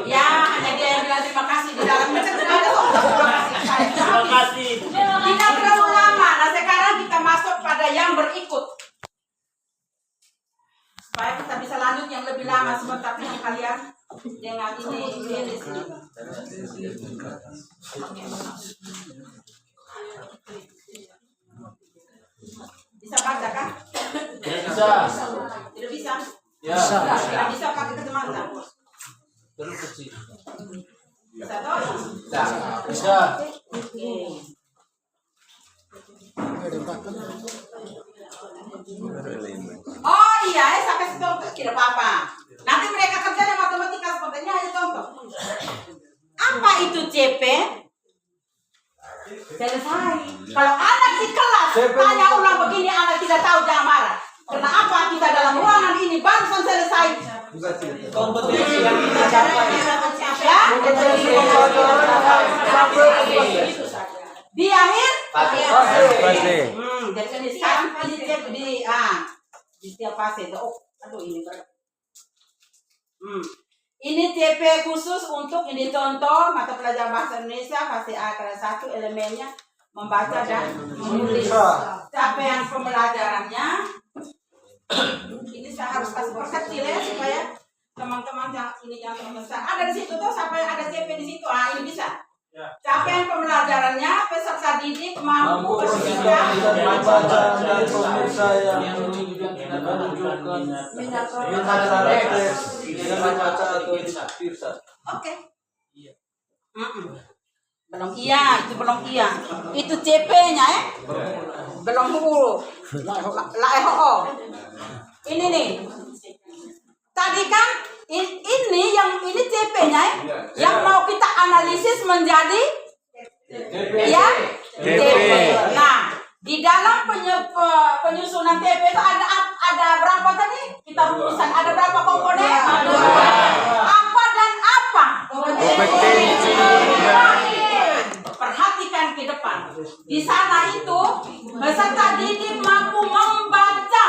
Ya, hanya dia yang bilang terima kasih di dalam macam tidak ada terima kasih. Terima kasih. Tidak terlalu lama. Nah sekarang kita masuk pada yang berikut. Supaya kita bisa lanjut yang lebih lama sebentar ini kalian dengan ini di sini. Bisa baca kan? Bisa. Tidak bisa? Ya. Tidak bisa pakai kacamata. Terus kecil. Bisa toh? Bisa. Oke. Oh iya, saya kasih contoh, tidak apa-apa. Nanti mereka kerja di matematika sepertinya aja contoh. Apa itu CP? Selesai. Kalau anak di kelas tanya ulang begini, anak tidak tahu, jangan marah. Kenapa kita dalam ruangan ini barusan selesai? Kompetisi yang kita capai. Ya? Di akhir? Pasti. Jadi sekarang ini cek di setiap fase. Oh, aduh ini berat. Ini CP khusus untuk ini contoh mata pelajaran bahasa Indonesia fase A kelas 1 elemennya membaca dan menulis. Capaian pembelajarannya ini saya harus kasih perkecil ya supaya teman-teman yang ini yang terbesar ada di situ tuh sampai ada CP di situ. Ini bisa. Capaian pembelajarannya peserta didik mampu bersikap Membaca dari pemirsa yang menunjukkan minat teks dengan membaca atau pirsa. Oke. Belum iya, itu belum iya. Itu CP-nya ya. Belum huruf. La Ini nih. Tadi kan ini CP-nya ya. Yang mau kita analisis menjadi ya TP. Nah, di dalam penyusunan TP itu ada berapa tadi? Kita rumuskan ada berapa komponen? Apa dan apa? Kompetensi. Perhatikan ke depan. Di sana itu peserta didik mampu membaca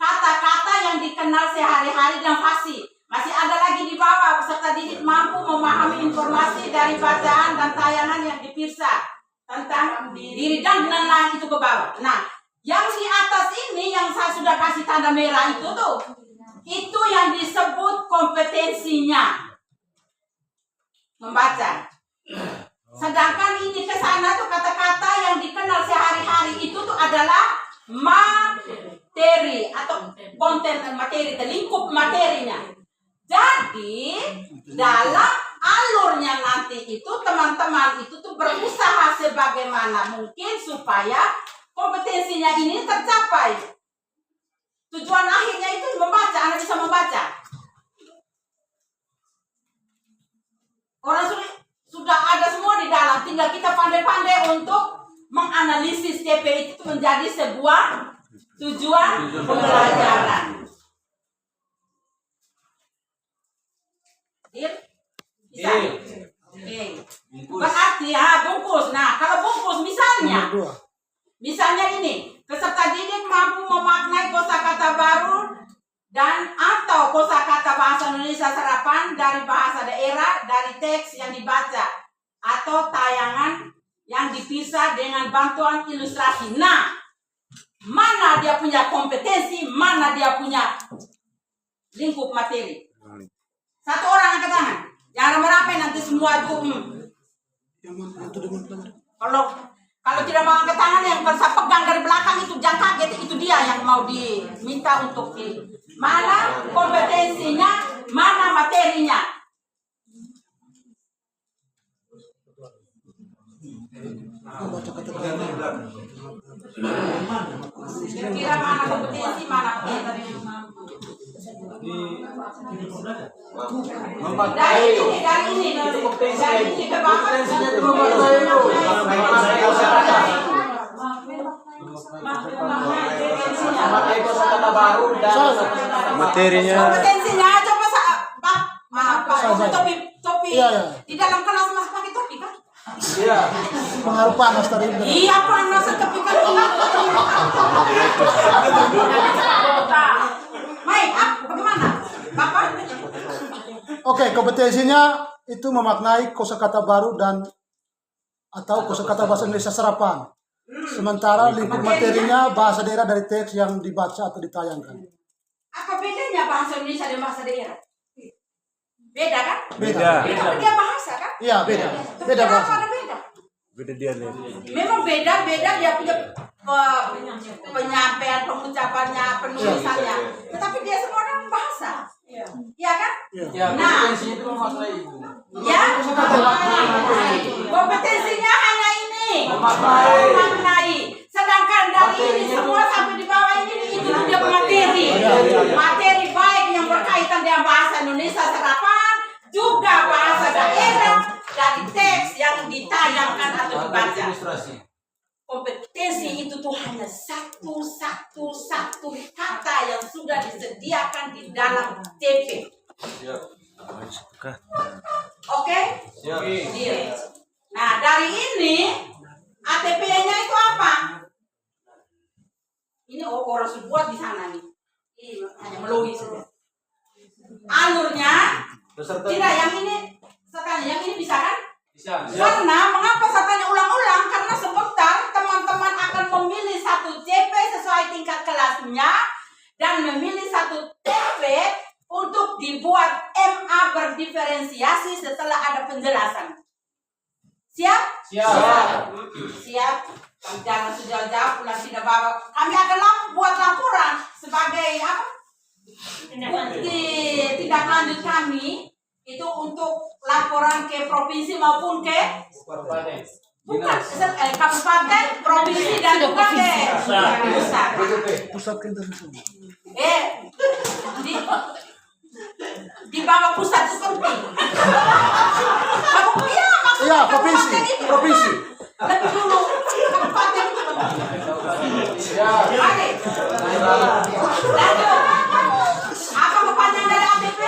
kata-kata yang dikenal sehari-hari dan fasih. Masih ada lagi di bawah, peserta didik mampu memahami informasi dari bacaan dan tayangan yang dipirsa tentang diri dan lain-lain itu ke bawah. Nah, yang di atas ini yang saya sudah kasih tanda merah itu tuh, itu yang disebut kompetensinya membaca. Sedangkan ini ke sana tuh kata-kata yang dikenal sehari-hari itu tuh adalah materi atau konten materi, lingkup materinya. Jadi dalam alurnya nanti itu teman-teman itu tuh berusaha sebagaimana mungkin supaya kompetensinya ini tercapai. Tujuan akhirnya itu membaca, anak bisa membaca. Orang sudah ada semua di dalam, tinggal kita pandai-pandai untuk menganalisis CP itu menjadi sebuah tujuan pembelajaran. Bisa? Oke. Berarti ya bungkus. Nah, kalau bungkus misalnya ini, peserta didik mampu memaknai kosakata baru dan atau kosakata bahasa Indonesia serapan dari bahasa daerah dari teks yang dibaca atau tayangan yang dipisah dengan bantuan ilustrasi. Nah, mana dia punya kompetensi, mana dia punya lingkup materi. Satu orang angkat tangan. Jangan rame-rame nanti semua itu. Kalau tidak mau angkat tangan yang saya pegang dari belakang itu jangan kaget, itu dia yang mau diminta untuk mana kompetensinya, mana materinya. Kira mana kompetensi, mana materi. Dari ini ke bawah. Materinya. Kompetensinya coba topi di dalam kelas masih pakai topi kan? Iya. Pengaruh panas tadi. Iya panas tapi kan. Mai, bagaimana? Bapak? Oke, kompetensinya itu memaknai kosakata baru dan atau kosakata bahasa Indonesia serapan. Sementara lingkup materinya bahasa daerah dari teks yang dibaca atau ditayangkan. Apa bedanya bahasa Indonesia dan bahasa daerah? Beda kan? Beda. Tapi dia bahasa kan? Iya, beda. Beda Kenapa bahasa. ada beda? Beda dia nih. Memang beda-beda dia punya penyampaian, pengucapannya, penulisannya. Tetapi dia semua orang bahasa. Iya kan? Ya, Nah. kompetensi itu memaknai ibu. Ya, kompetensinya hanya ini, Memaknai. memaknai. Sedangkan dari ini semua sampai di bawah ini itu dia materi, materi baik yang berkaitan dengan bahasa Indonesia serapan, juga bahasa daerah dari teks yang ditayangkan atau dibaca. Ilustrasi. Kompetensi itu tuh hanya satu kata yang sudah disediakan di dalam TP. Oke? Iya. Nah, dari ini ATP-nya itu apa? Ini orang sudah buat di sana nih. Ini hanya melalui saja. Alurnya tidak, yang ini sekarang yang ini bisa kan? Bisa. Karena mengapa saya tanya ulang-ulang? Karena sebentar teman-teman akan memilih satu CP sesuai tingkat kelasnya dan memilih satu TP untuk dibuat MA berdiferensiasi setelah ada penjelasan. Siap? Siap. Jangan sejauh-jauh pulang tidak bawa. Kami akan buat laporan sebagai apa? Bukti tindak lanjut kami itu untuk laporan ke provinsi maupun ke kabupaten, provinsi dan juga ke pusat. Di bawah pusat itu penting. Iya, provinsi. Lebih dulu kabupaten itu penting. Oke. Lanjut. Apa kepanjangan dari ATP?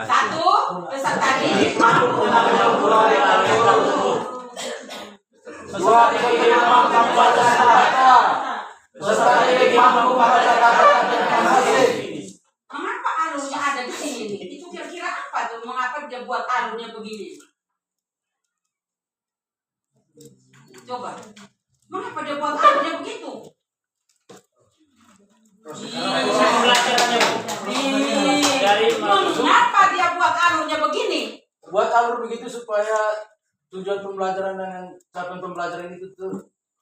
Satu, peserta didik mampu Dua, tidak mampu membaca kata. Peserta didik mampu membaca kata. Mengapa alurnya ada di sini? Itu kira-kira apa tuh? Mengapa dia buat alurnya begini? Coba. Mengapa dia buat alurnya begitu? Mengapa dia buat alurnya begini? Buat alur begitu supaya tujuan pembelajaran dan capaian pembelajaran itu tuh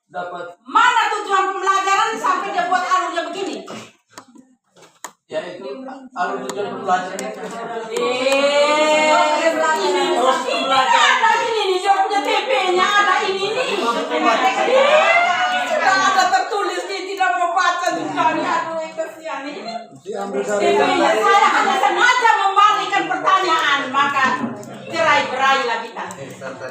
dapat. Mana tujuan pembelajaran sampai dia buat alurnya begini? Ya itu alur tujuan pembelajaran itu. Ini ada ini nih, dia punya TP-nya ada ini nih. Sedang ada tertulis nih, tidak mau baca juga nih. Aduh, kesian ini. Diambil dari TP-nya saya hanya sengaja membalikan pertanyaan, maka cerai-berailah kita.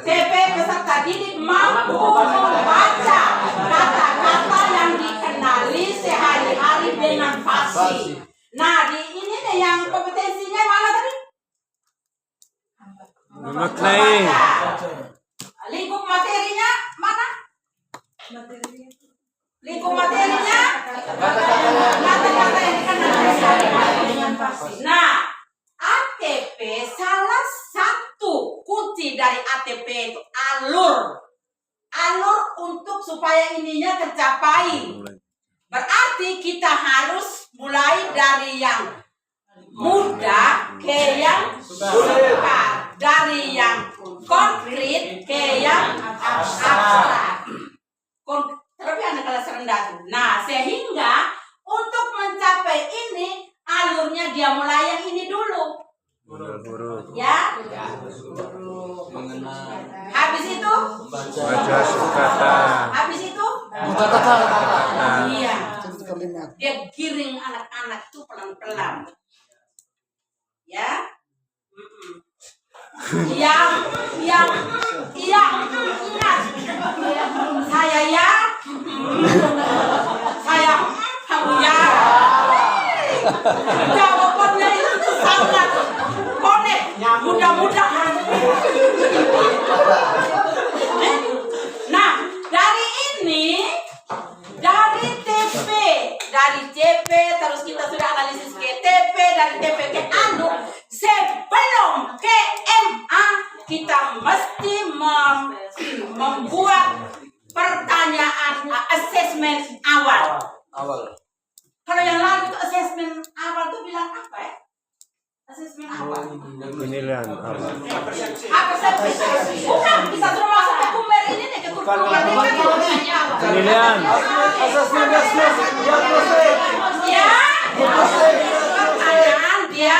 TP peserta didik mampu membaca kata-kata yang dikenali sehari-hari dengan fasih. Nah, di ini nih yang kompetensinya mana tadi? memaknai. Lingkup materinya mana? Lingkup materinya kata-kata yang dikenali sehari-hari dengan fasih. Nah, ATP salah satu kunci dari ATP itu alur. Alur untuk supaya ininya tercapai. Berarti kita harus mulai dari yang mudah ke yang sulit, dari yang konkret ke yang abstrak. Tapi anak kelas rendah tuh. Nah, sehingga untuk mencapai ini alurnya dia mulai yang ini dulu. Ya. Habis itu Baca sukata. habis itu Kata-kata. iya. Kalimat. Dia giring anak-anak tuh pelan-pelan. Ya. Yang ingat. Saya ya. Saya kamu ya. Jawabannya itu sangat konek. Mudah-mudahan. Nah, dari ini, dari TP terus kita sudah analisis ke TP asesmen awal. Penilaian awal. Apa sih? Bukan bisa suruh masuk ke kumer ini nih, ke kurkungan ini kan penilaian awal. Penilaian. Asesmen diagnostik. Ya, pertanyaan dia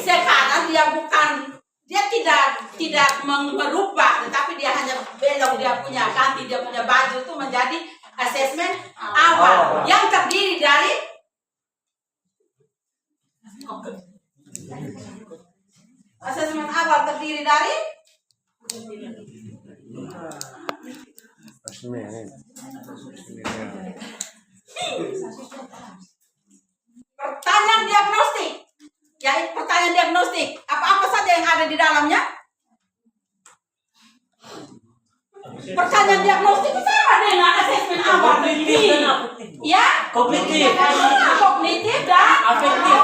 sekarang dia bukan, dia tidak merubah, tetapi dia hanya belok, dia punya ganti, dia punya baju itu menjadi asesmen awal yang terdiri dari asesmen awal terdiri dari pertanyaan diagnostik. Ya, pertanyaan diagnostik. Apa-apa saja yang ada di dalamnya? Pertanyaan diagnostik itu sama dengan asesmen awal. Ya, Kognitif. Kognitif dan Afektif.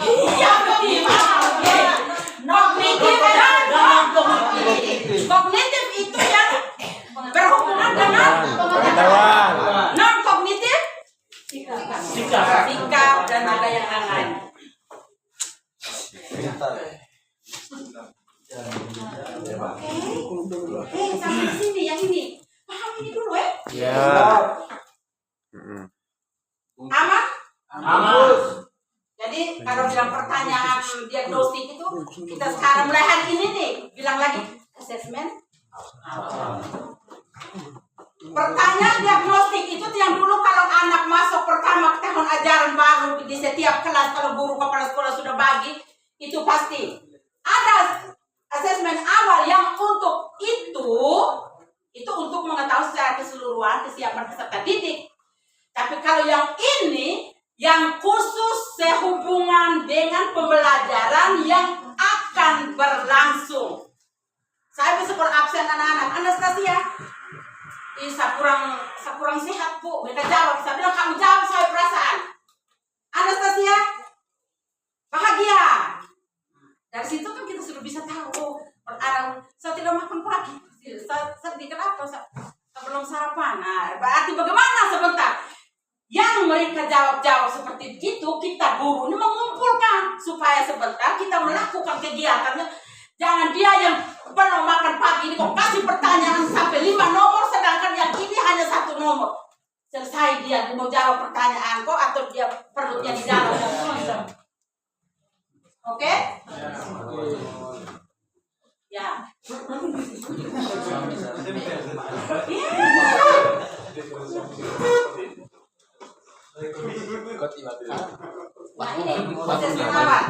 Iya, afektif. Kognitif dan non-kognitif. Kognitif itu yang berhubungan dengan Pengetahuan. non-kognitif, Sikap. sikap dan juga yang lain. Sampai di sini yang ini. Paham ini dulu Ya. Aman? Aman. Jadi kalau bilang pertanyaan diagnostik itu, kita sekarang mulai hari ini nih bilang lagi asesmen. Pertanyaan diagnostik itu yang dulu kalau anak masuk pertama ke tahun ajaran baru di setiap kelas, kalau guru kepala sekolah sudah bagi, itu pasti ada asesmen awal yang untuk itu untuk mengetahui secara keseluruhan kesiapan peserta didik. Tapi kalau yang ini yang khusus sehubungan dengan pembelajaran yang akan berlangsung. Saya bisa absen anak-anak. Anastasia, saya kurang sehat bu. Mereka jawab, saya bilang kamu jawab saya perasaan. Anastasia, bahagia. Dari situ kan kita sudah bisa tahu. Saya tidak makan pagi. Saya sedih kenapa? Saya belum sarapan. Nah, berarti bagaimana sebentar? Yang mereka jawab seperti itu, kita guru ini mengumpulkan supaya sebentar kita melakukan kegiatannya. Jangan dia yang belum makan pagi ini kok kasih pertanyaan sampai 5 nomor, sedangkan yang ini hanya 1 nomor. Selesai dia mau jawab pertanyaan kok atau dia perutnya di dalam. Oke? Ya. Nah ini asesmen awal.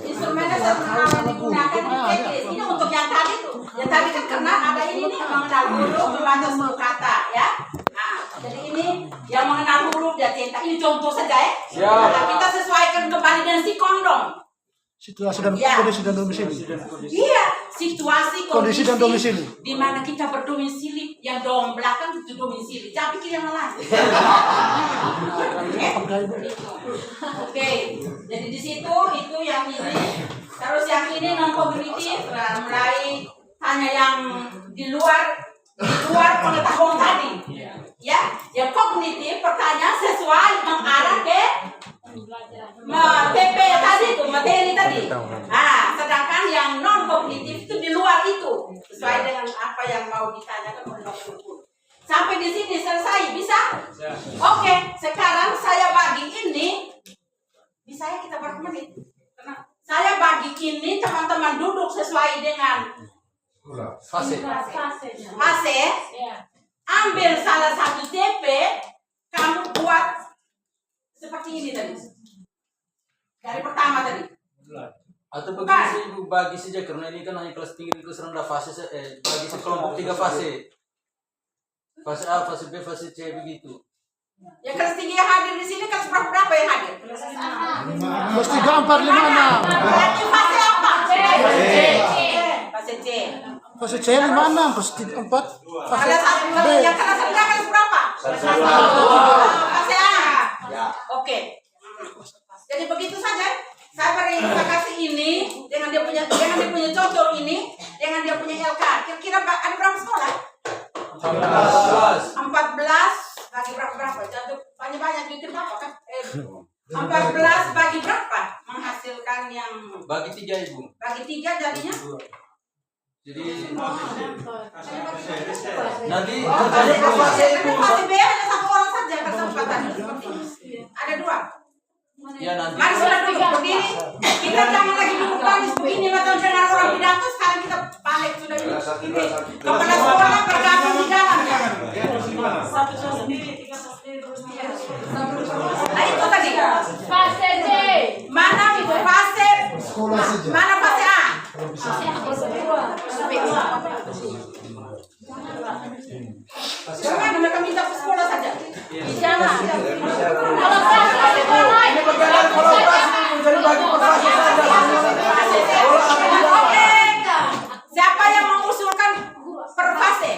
Instrumennya asesmen digunakan di checklist. Ini untuk yang tadi tuh. Yang tadi kan karena ada ini nih mengenal huruf, membaca 10 kata ya. Nah, jadi ini yang mengenal huruf dia cetak. Ini contoh saja ya. Nah, kita sesuaikan kembali dengan si kondom. Situasi dan Ya. kondisi dan domisili. Iya, situasi Kondisi dan domisili. di mana kita berdomisili, yang dom belakang itu domisili. Jangan pikir yang lain. Oke, jadi di situ itu yang ini. Terus yang ini non kognitif, mulai tanya yang di luar pengetahuan tadi. Ya, yang kognitif pertanyaan sesuai mengarah ke TP tadi itu, materi tadi. Nah, sedangkan yang non kognitif itu di luar itu, sesuai dengan apa yang mau ditanyakan oleh guru. Sampai di sini selesai, bisa? Oke, sekarang saya bagi ini. Bisa ya kita berapa menit? Saya bagi ini teman-teman duduk sesuai dengan fase. Ambil salah satu TP, kamu buat seperti ini tadi. Dari pertama tadi. Atau bagi ibu bagi saja karena ini kan hanya kelas tinggi kelas rendah fase bagi sekelompok 3 fase. Fase A, fase B, fase C begitu. Ya kelas tinggi yang hadir di sini kelas berapa yang hadir? Kelas 3, 4, 5, 6. Berarti fase apa? Fase C. Fase C 5, 6, fase 4, fase Kelas satu B. yang kelas rendah kelas berapa? Fase A. Oke. Jadi begitu saja. Saya kasih ini dengan dia punya contoh ini dengan dia punya LK. Kira-kira ada berapa sekolah? 14 bagi berapa? Jatuh banyak-banyak bikin berapa kan? 14 bagi berapa? Menghasilkan yang Bagi 3 Ibu. Bagi 3 jadinya. Jadi nanti Oh, kerjanya per fase Ibu. fase B hanya 1 orang saja kesempatannya seperti ini. Ada 2. Ya nanti. Mari sudah duduk berdiri. Kita jangan lagi duduk manis begini macam dengar orang pidato. Sekarang kita balik sudah ini. Kepala sekolah bergabung di dalam ya. Nah itu tadi. Fase D. Mana fase? Sekolah saja. Mana fase A? Jangan mereka minta ke sekolah saja. Jangan. Kalau fase sekolah Ini perjalanan kolaborasi Ibu, jadi bagi per fase saja. Oke. Siapa yang mengusulkan per fase?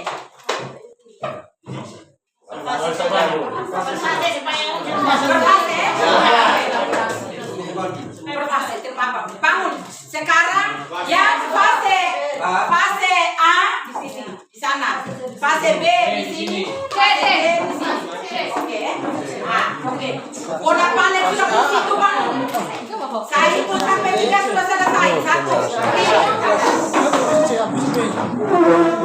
Berfase terpapar. Bangun. Sekarang yang fase A di sini, di sana. Fase B di sini. Fase D di sini. Oke. Oke. Bola panen sudah di situ bangun. Saya hitung sampai 3 sudah selesai. 1, 2, 3.